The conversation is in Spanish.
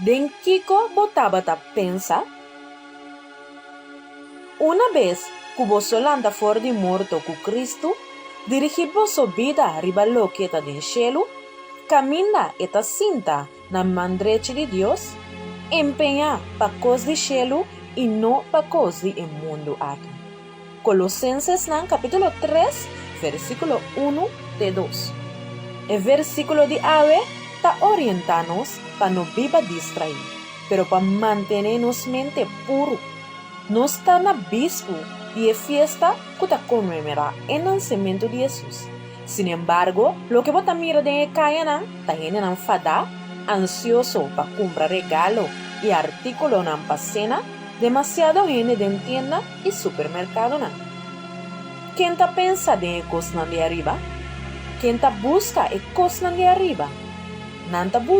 Den Kiko Botabata pensa. Una vez cubo solanda for di morto cu Cristo, dirigibo so vida ribalo que eta den cielo, camina eta cinta na mandrece de Dios, empeña pa cos di cielo y no pa cos di el mundo aquí. Colosenses nan capítulo 3, versículo 1 de 2. El versículo de ave ta orientanos pa no viva distraído, pero pa mantenernos mente puro. No está na bispo y fiesta que ta conmemora el nacimiento de Jesús. Sin embargo, lo que vota mira de cayanan, ta nan fada, ansioso pa comprar regalo y artículo nan pa cena, demasiado gente de tienda y supermercado nan. ¿Quién ta pensa de cosas de arriba? ¿Quién ta busca cosas de arriba? Nanta busca